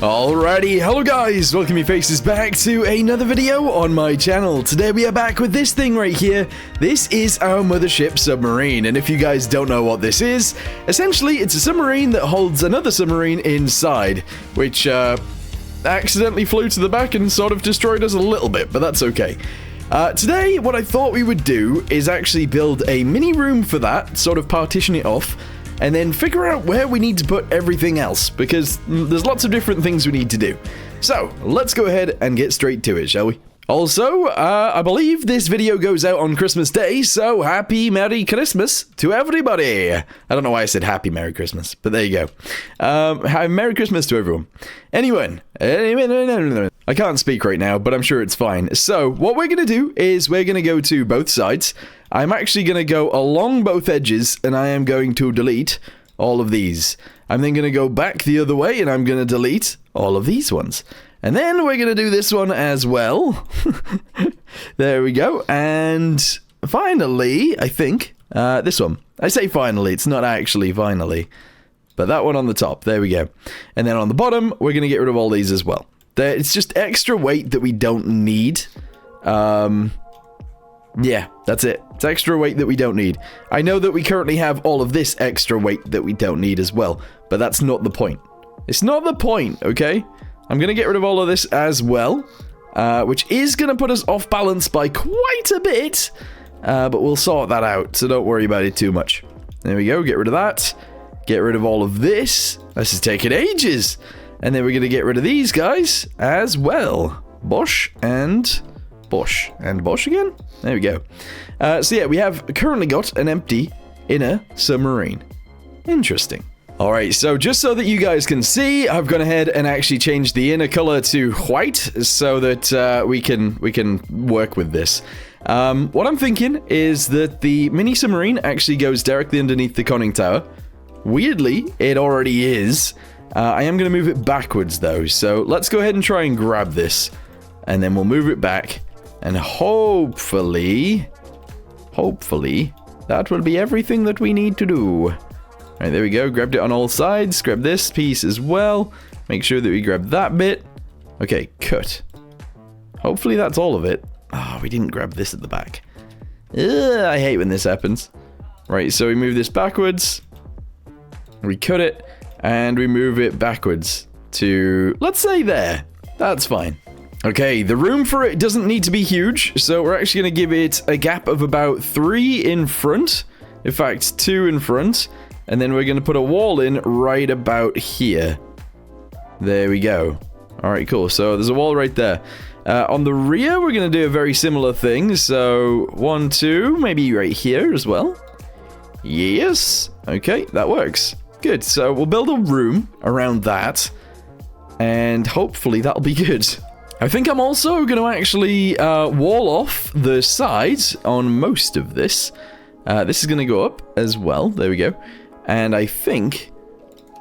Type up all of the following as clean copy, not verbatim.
Alrighty, hello guys, welcome your faces back to another video on my channel. Today we are back with this thing right here. This is our mothership submarine, and if you guys don't know what this is, essentially it's a submarine that holds another submarine inside, which accidentally flew to the back and sort of destroyed us a little bit, but that's okay. Today, what I thought we would do is actually build a mini room for that, sort of partition it off, and then figure out where we need to put everything else, because there's lots of different things we need to do. So, let's go ahead and get straight to it, shall we? Also, I believe this video goes out on Christmas Day, so happy Merry Christmas to everybody! I don't know why I said happy Merry Christmas, but there you go. Merry Christmas to everyone. Anyway, I can't speak right now, but I'm sure it's fine. So, what we're going to do is we're going to go to both sides. I'm actually going to go along both edges, and I am going to delete all of these. I'm then going to go back the other way, and I'm going to delete all of these ones. And then we're going to do this one as well. There we go. And finally, I think, this one. I say finally, it's not actually finally. But that one on the top, there we go. And then on the bottom, we're going to get rid of all these as well. It's just extra weight that we don't need. Yeah, that's it. It's extra weight that we don't need. I know that we currently have all of this extra weight that we don't need as well. But that's not the point. It's not the point, okay? I'm going to get rid of all of this as well, which is going to put us off balance by quite a bit, but we'll sort that out, so don't worry about it too much. There we go, get rid of that, get rid of all of this. This is taking ages, and then we're going to get rid of these guys as well. Bosh and Bosh, and Bosh again. There we go. So yeah, we have currently got an empty inner submarine. Interesting. Alright, so just so that you guys can see, I've gone ahead and actually changed the inner color to white so that we can work with this. What I'm thinking is that the mini submarine actually goes directly underneath the conning tower. Weirdly, it already is. I am going to move it backwards though, so let's go ahead and try and grab this. And then we'll move it back, and hopefully, that will be everything that we need to do. Alright, there we go. Grabbed it on all sides. Grab this piece as well. Make sure that we grab that bit. Okay, cut. Hopefully that's all of it. Oh, we didn't grab this at the back. Ugh, I hate when this happens. Right, so we move this backwards. We cut it. And we move it backwards to, let's say there. That's fine. Okay, the room for it doesn't need to be huge. So we're actually going to give it a gap of about 3 in front. In fact, 2 in front. And then we're going to put a wall in right about here. There we go. Alright, cool. So there's a wall right there. On the rear, we're going to do a very similar thing. So 1, 2, maybe right here as well. Yes. Okay, that works. Good. So we'll build a room around that. And hopefully that'll be good. I think I'm also going to actually wall off the sides on most of this. This is going to go up as well. There we go. And I think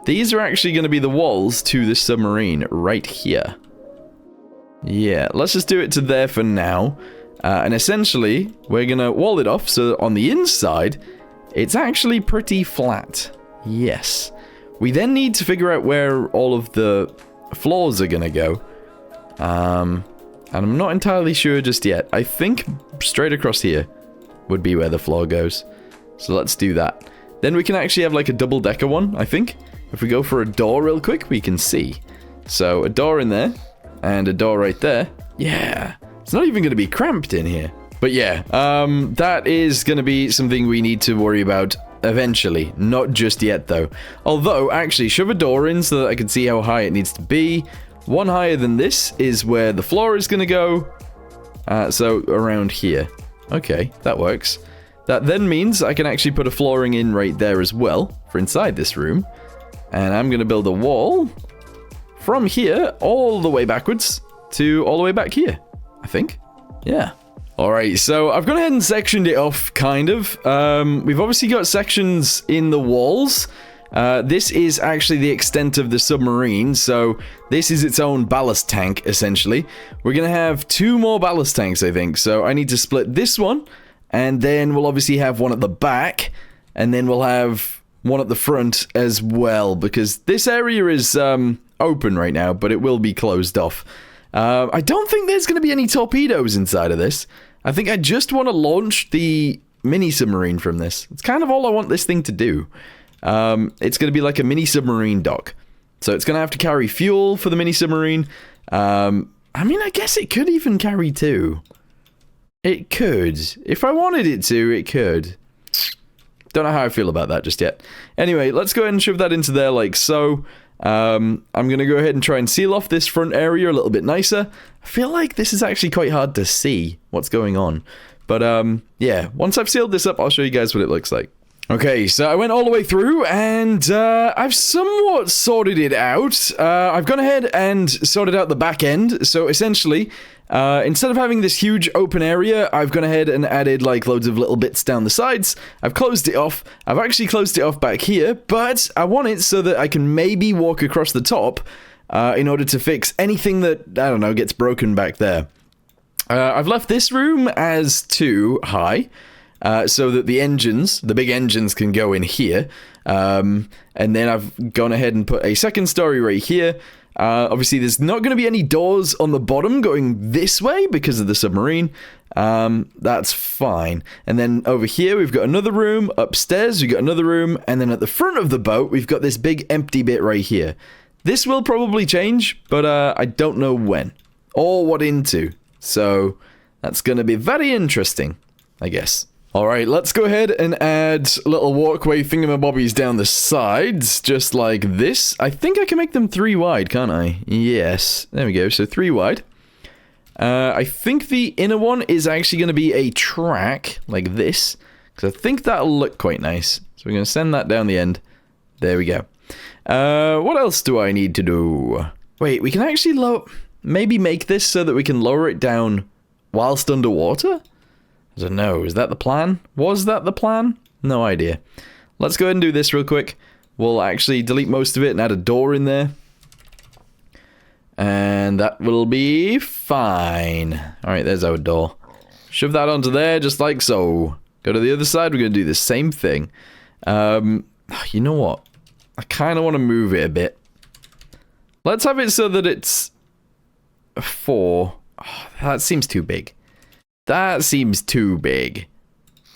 these are actually going to be the walls to the submarine right here. Yeah, let's just do it to there for now. And essentially, we're going to wall it off so that on the inside, it's actually pretty flat. Yes. We then need to figure out where all of the floors are going to go. And I'm not entirely sure just yet. I think straight across here would be where the floor goes. So let's do that. Then we can actually have like a double-decker one, I think. If we go for a door real quick, we can see. So a door in there, and a door right there. Yeah, it's not even going to be cramped in here. But yeah, that is going to be something we need to worry about eventually. Not just yet, though. Although, actually, shove a door in so that I can see how high it needs to be. One higher than this is where the floor is going to go. So around here. Okay, that works. That then means I can actually put a flooring in right there as well for inside this room. And I'm going to build a wall from here all the way backwards to all the way back here, I think. Yeah. Alright, so I've gone ahead and sectioned it off, kind of. We've obviously got sections in the walls. This is actually the extent of the submarine, so this is its own ballast tank, essentially. We're going to have 2 more ballast tanks, I think. So I need to split this one. And then we'll obviously have one at the back, and then we'll have one at the front as well, because this area is open right now, but it will be closed off. I don't think there's going to be any torpedoes inside of this. I think I just want to launch the mini submarine from this. It's kind of all I want this thing to do. It's going to be like a mini submarine dock. So it's going to have to carry fuel for the mini submarine. I mean, I guess it could even carry 2. It could. If I wanted it to, it could. Don't know how I feel about that just yet. Anyway, let's go ahead and shove that into there like so. I'm going to go ahead and try and seal off this front area a little bit nicer. I feel like this is actually quite hard to see what's going on. But, yeah, once I've sealed this up, I'll show you guys what it looks like. Okay, so I went all the way through, and I've somewhat sorted it out. I've gone ahead and sorted out the back end. So, essentially, instead of having this huge open area, I've gone ahead and added, like, loads of little bits down the sides. I've closed it off. I've actually closed it off back here, but I want it so that I can maybe walk across the top in order to fix anything that, I don't know, gets broken back there. I've left this room as 2 high. So that the big engines can go in here. And then I've gone ahead and put a second story right here. Obviously, there's not going to be any doors on the bottom going this way because of the submarine. That's fine. And then over here, we've got another room. Upstairs, we've got another room. And then at the front of the boat, we've got this big empty bit right here. This will probably change, but I don't know when or what into. So that's going to be very interesting, I guess. Alright, let's go ahead and add little walkway thingamabobbies down the sides, just like this. I think I can make them 3 wide, can't I? Yes. There we go, so 3 wide. I think the inner one is actually going to be a track, like this, because I think that'll look quite nice. So we're going to send that down the end. There we go. What else do I need to do? Wait, we can actually maybe make this so that we can lower it down whilst underwater? I don't know, is that the plan? Was that the plan? No idea. Let's go ahead and do this real quick. We'll actually delete most of it and add a door in there. And that will be fine. Alright, there's our door. Shove that onto there, just like so. Go to the other side, we're going to do the same thing. You know what? I kind of want to move it a bit. Let's have it so that it's 4. Oh, that seems too big. That seems too big.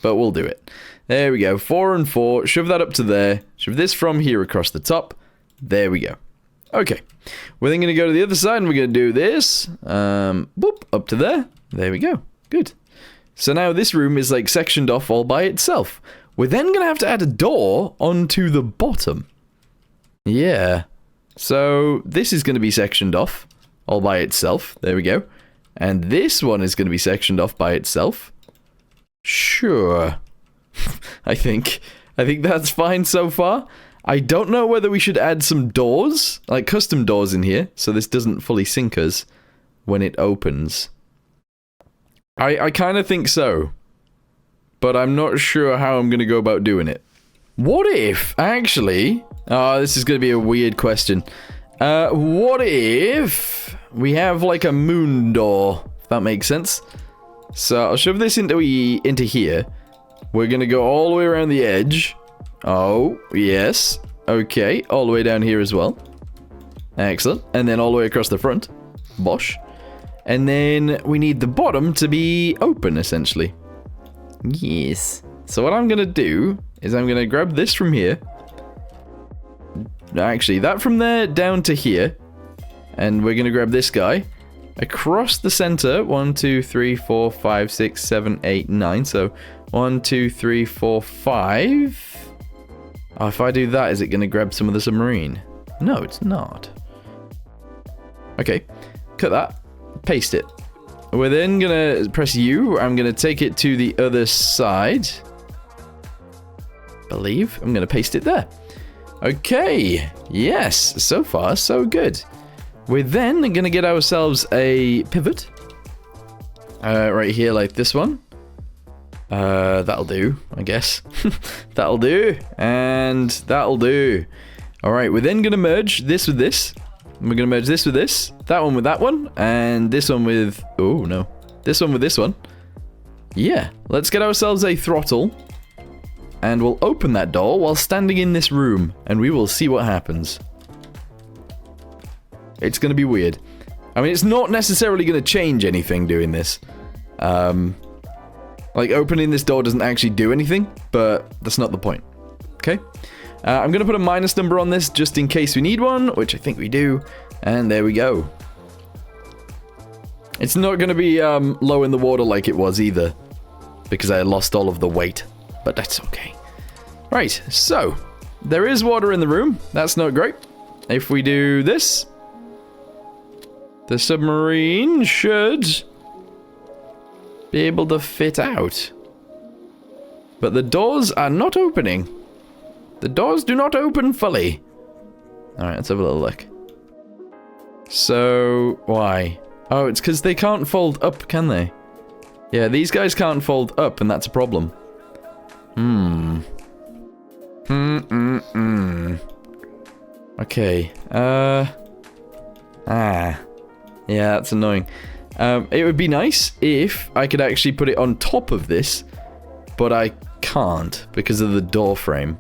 But we'll do it. There we go. 4 and 4. Shove that up to there. Shove this from here across the top. There we go. Okay. We're then going to go to the other side and we're going to do this. Boop. Up to there. There we go. Good. So now this room is like sectioned off all by itself. We're then going to have to add a door onto the bottom. Yeah. So this is going to be sectioned off all by itself. There we go. And this one is going to be sectioned off by itself. Sure. I think that's fine so far. I don't know whether we should add some doors, like custom doors in here, so this doesn't fully sink us when it opens. I kind of think so. But I'm not sure how I'm going to go about doing it. What if, actually... Oh, this is going to be a weird question. What if we have like a moon door, if that makes sense? So I'll shove this into here. We're going to go all the way around the edge. Oh, yes. Okay, all the way down here as well. Excellent. And then all the way across the front. Bosh. And then we need the bottom to be open, essentially. Yes. So what I'm going to do is I'm going to grab this from here. Actually, that from there down to here. And we're going to grab this guy. Across the center. 1, 2, 3, 4, 5, 6, 7, 8, 9. So 1, 2, 3, 4, 5. Oh, if I do that, is it going to grab some of the submarine? No, it's not. Okay. Cut that. Paste it. We're then going to press U. I'm going to take it to the other side. Believe. I'm going to paste it there. Okay, yes, so far so good. We're then going to get ourselves a pivot. Right here like this one. That'll do, I guess. That'll do, and that'll do. Alright, we're then going to merge this with this. We're going to merge this with this, that one with that one, and this one with... Oh, no. This one with this one. Yeah, let's get ourselves a throttle. And we'll open that door while standing in this room, and we will see what happens. It's going to be weird. I mean, it's not necessarily going to change anything doing this. Like, opening this door doesn't actually do anything, but that's not the point. Okay? I'm going to put a minus number on this just in case we need one, which I think we do. And there we go. It's not going to be low in the water like it was either, because I lost all of the weight. But that's okay. Right, so there is water in the room. That's not great. If we do this, the submarine should be able to fit out. But the doors are not opening. The doors do not open fully. Alright, let's have a little look. So, why? Oh, it's because they can't fold up, can they? Yeah, these guys can't fold up, and that's a problem. Okay, yeah, that's annoying. It would be nice if I could actually put it on top of this, but I can't because of the door frame.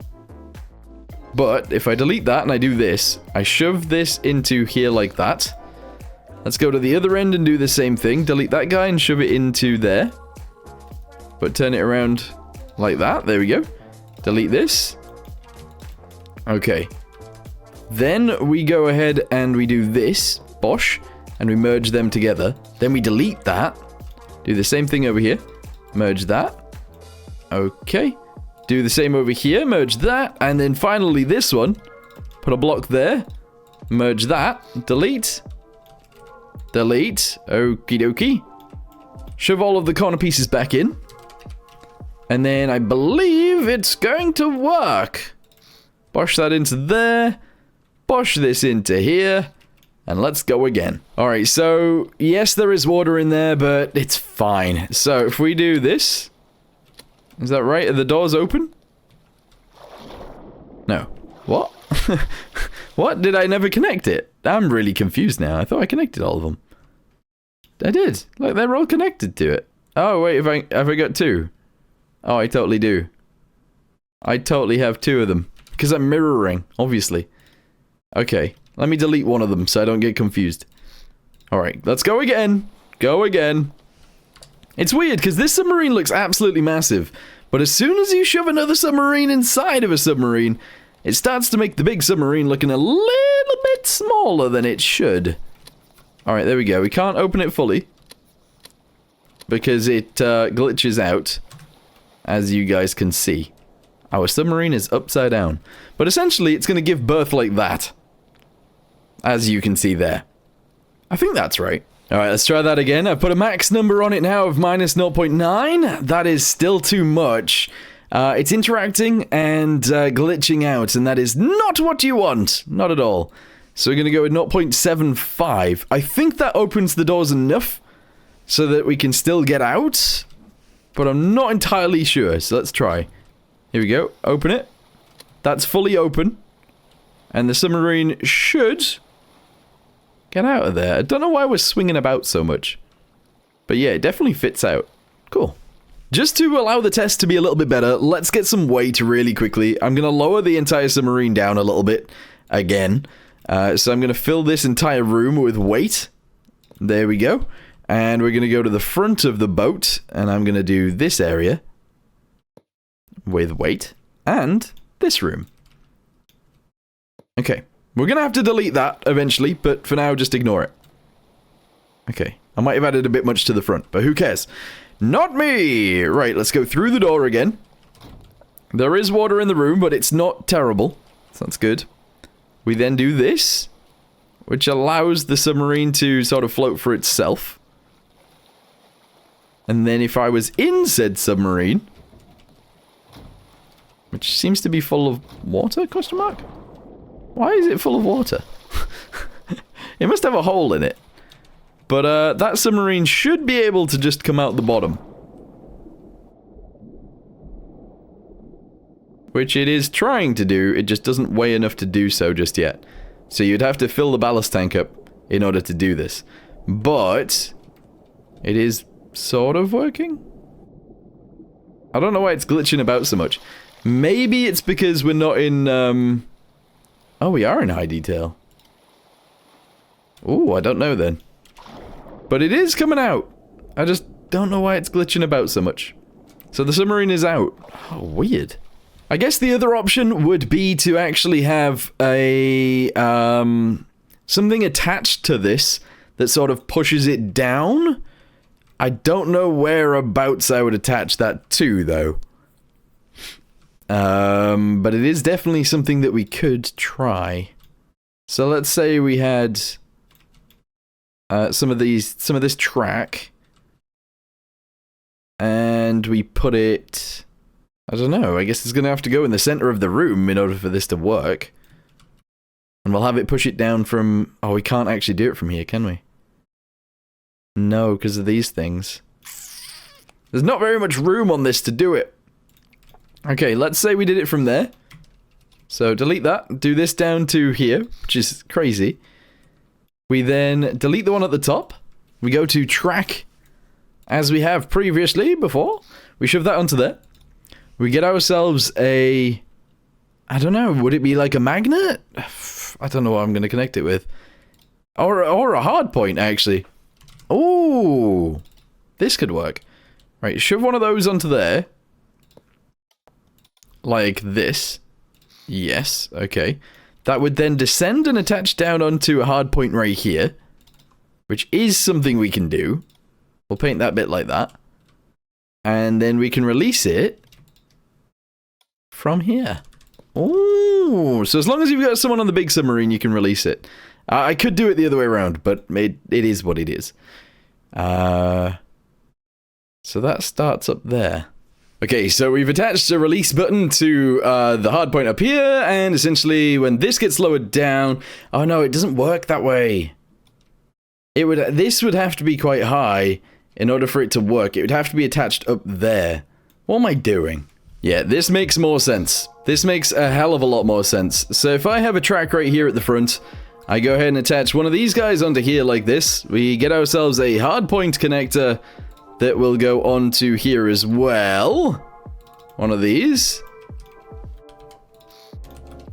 But if I delete that and I do this, I shove this into here like that. Let's go to the other end and do the same thing. Delete that guy and shove it into there. But turn it around like that. There we go. Delete this. Okay. Then we go ahead and we do this. Bosh. And we merge them together. Then we delete that. Do the same thing over here. Merge that. Okay. Do the same over here. Merge that. And then finally this one. Put a block there. Merge that. Delete. Delete. Okie dokie. Shove all of the corner pieces back in. And then I believe it's going to work. Bosh that into there. Bosh this into here. And let's go again. Alright, so yes, there is water in there, but it's fine. So if we do this... Is that right? Are the doors open? No. What? What? Did I never connect it? I'm really confused now. I thought I connected all of them. I did. Like, they're all connected to it. Oh, wait, have I got two? Oh, I totally do. I totally have two of them. Because I'm mirroring, obviously. Okay, let me delete one of them so I don't get confused. Alright, let's go again. Go again. It's weird, because this submarine looks absolutely massive. But as soon as you shove another submarine inside of a submarine, it starts to make the big submarine looking a little bit smaller than it should. Alright, there we go. We can't open it fully. Because it glitches out. As you guys can see. Our submarine is upside down. But essentially, it's going to give birth like that. As you can see there. I think that's right. Alright, let's try that again. I've put a max number on it now of minus 0.9. That is still too much. It's interacting and glitching out, and that is not what you want. Not at all. So we're going to go with 0.75. I think that opens the doors enough so that we can still get out. But I'm not entirely sure, so let's try. Here we go. Open it. That's fully open. And the submarine should get out of there. I don't know why we're swinging about so much. But yeah, it definitely fits out. Cool. Just to allow the test to be a little bit better, let's get some weight really quickly. I'm going to lower the entire submarine down a little bit again. So I'm going to fill this entire room with weight. There we go. And we're going to go to the front of the boat, and I'm going to do this area with weight, and this room. Okay, we're going to have to delete that eventually, but for now, just ignore it. Okay, I might have added a bit much to the front, but who cares? Not me! Right, let's go through the door again. There is water in the room, but it's not terrible, so that's good. We then do this, which allows the submarine to sort of float for itself. And then if I was in said submarine, which seems to be full of water, question mark? Why is it full of water? It must have a hole in it. But that submarine should be able to just come out the bottom. Which it is trying to do, it just doesn't weigh enough to do so just yet. So you'd have to fill the ballast tank up in order to do this. But it is sort of working? I don't know why it's glitching about so much. Maybe it's because we're not in, Oh, we are in high detail. Ooh, I don't know then. But it is coming out. I just don't know why it's glitching about so much. So the submarine is out. Oh, weird. I guess the other option would be to actually have a, something attached to this that sort of pushes it down. I don't know whereabouts I would attach that to, though. But it is definitely something that we could try. So let's say we had some of this track, and we put it, I don't know, I guess it's gonna have to go in the center of the room in order for this to work. And we'll have it push it down from, oh, we can't actually do it from here, can we? No, because of these things. There's not very much room on this to do it. Okay, let's say we did it from there. So delete that, do this down to here, which is crazy. We then delete the one at the top. We go to track, as we have previously before. We shove that onto there. We get ourselves a, I don't know, would it be like a magnet? I don't know what I'm going to connect it with. Or a hard point, actually. Oh, this could work. Right, shove one of those onto there. Like this. Yes, okay. That would then descend and attach down onto a hard point right here. Which is something we can do. We'll paint that bit like that. And then we can release it from here. Oh, so as long as you've got someone on the big submarine, you can release it. I could do it the other way around, but it is what it is. So that starts up there. Okay, so we've attached a release button to the hard point up here, and essentially when this gets lowered down... Oh no, it doesn't work that way. This would have to be quite high in order for it to work. It would have to be attached up there. What am I doing? Yeah, this makes more sense. This makes a hell of a lot more sense. So if I have a track right here at the front, I go ahead and attach one of these guys onto here like this. We get ourselves a hardpoint connector that will go onto here as well. One of these.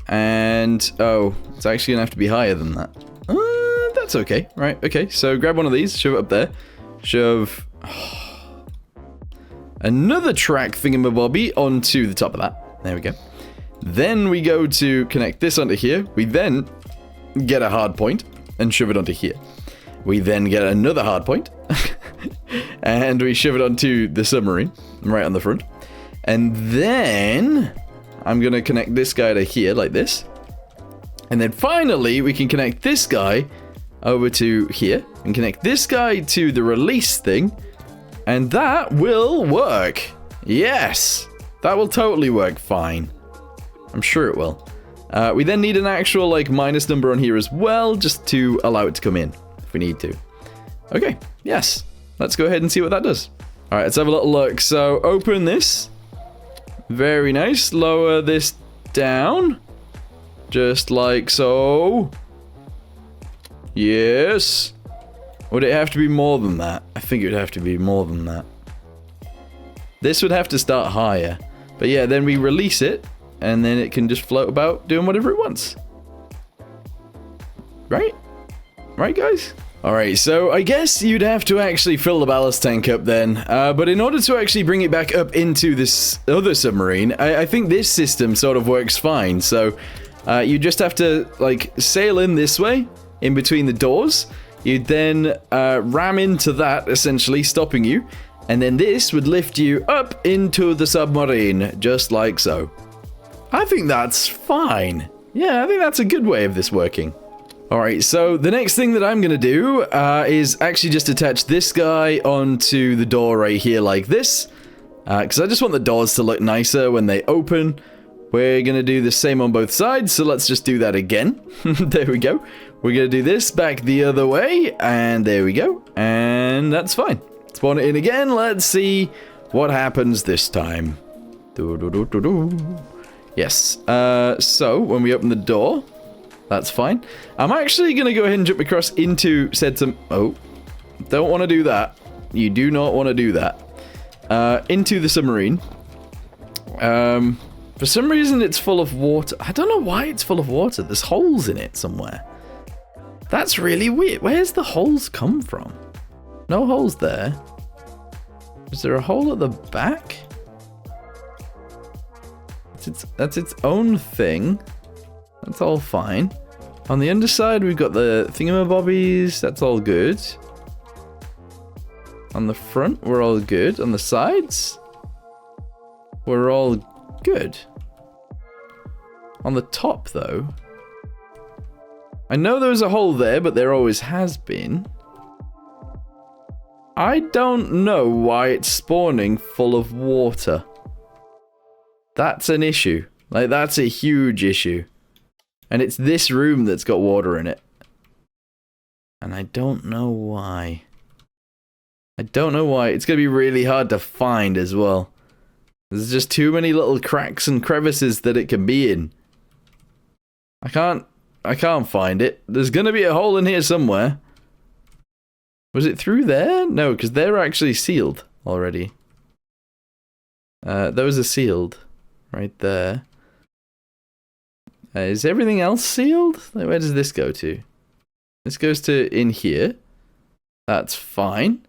And, oh, it's actually gonna have to be higher than that. That's okay, right, okay. So grab one of these, shove it up there. Shove another track thingamabobby onto the top of that. There we go. Then we go to connect this onto here. We then get a hard point and shove it onto here. We then get another hard point and we shove it onto the submarine right on the front. And then I'm gonna connect this guy to here like this. And then finally we can connect this guy over to here and connect this guy to the release thing. And that will work. Yes, that will totally work fine. I'm sure it will. We then need an actual like minus number on here as well, just to allow it to come in if we need to. Okay, yes. Let's go ahead and see what that does. All right, let's have a little look. So open this. Very nice. Lower this down. Just like so. Yes. Would it have to be more than that? I think it would have to be more than that. This would have to start higher. But yeah, then we release it, and then it can just float about doing whatever it wants. Right? Right, guys? Alright, so I guess you'd have to actually fill the ballast tank up then. But in order to actually bring it back up into this other submarine, I think this system sort of works fine. So you just have to, like, sail in this way, in between the doors. You'd then ram into that, essentially, stopping you. And then this would lift you up into the submarine, just like so. I think that's fine. Yeah, I think that's a good way of this working. Alright, so the next thing that I'm going to do is actually just attach this guy onto the door right here like this. Because I just want the doors to look nicer when they open. We're going to do the same on both sides, so let's just do that again. There we go. We're going to do this back the other way, and there we go. And that's fine. Spawn it in again. Let's see what happens this time. Yes. So, when we open the door, that's fine. I'm actually going to go ahead and jump across into said some... Oh, don't want to do that. You do not want to do that. Into the submarine. For some reason, it's full of water. I don't know why it's full of water. There's holes in it somewhere. That's really weird. Where's the holes come from? No holes there. Is there a hole at the back? That's its own thing. That's all fine. On the underside, we've got the thingamabobbies. That's all good. On the front, we're all good. On the sides, we're all good. On the top, though, I know there was a hole there, but there always has been. I don't know why it's spawning full of water. That's an issue. Like, that's a huge issue. And it's this room that's got water in it. And I don't know why. I don't know why. It's going to be really hard to find as well. There's just too many little cracks and crevices that it can be in. I can't find it. There's going to be a hole in here somewhere. Was it through there? No, because they're actually sealed already. Those are sealed. Right there. Is everything else sealed? Like, where does this go to? This goes to in here. That's fine.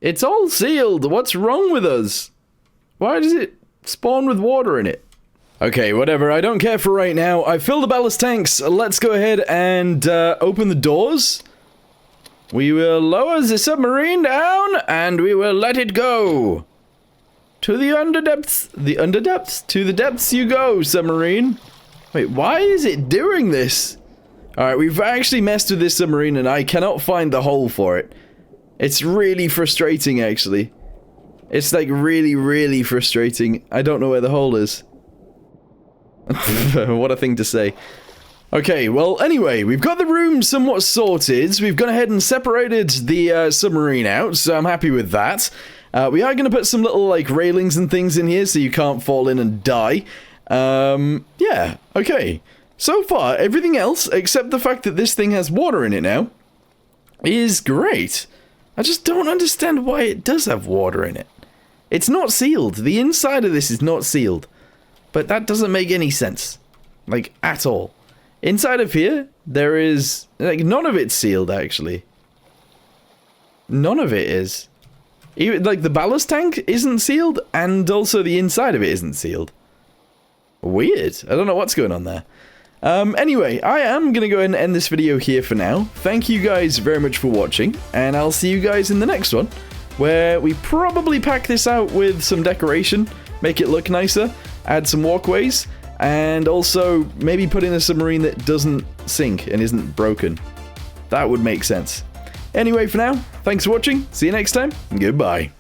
It's all sealed. What's wrong with us? Why does it spawn with water in it? Okay, whatever. I don't care for right now. I filled the ballast tanks. Let's go ahead and open the doors. We will lower the submarine down and we will let it go. To the underdepths. The underdepths? To the depths you go, submarine. Wait, why is it doing this? Alright, we've actually messed with this submarine and I cannot find the hole for it. It's really frustrating, actually. It's like really, really frustrating. I don't know where the hole is. What a thing to say. Okay, well, anyway, we've got the room somewhat sorted. We've gone ahead and separated the submarine out, so I'm happy with that. We are going to put some little, like, railings and things in here so you can't fall in and die. Yeah, okay. So far, everything else, except the fact that this thing has water in it now, is great. I just don't understand why it does have water in it. It's not sealed. The inside of this is not sealed. But that doesn't make any sense. Like, at all. Inside of here, there is... like, none of it's sealed, actually. None of it is. Even, like, the ballast tank isn't sealed, and also the inside of it isn't sealed. Weird. I don't know what's going on there. Anyway, I am going to go ahead and end this video here for now. Thank you guys very much for watching, and I'll see you guys in the next one, where we probably pack this out with some decoration, make it look nicer, add some walkways, and also maybe put in a submarine that doesn't sink and isn't broken. That would make sense. Anyway, for now, thanks for watching, see you next time, and goodbye.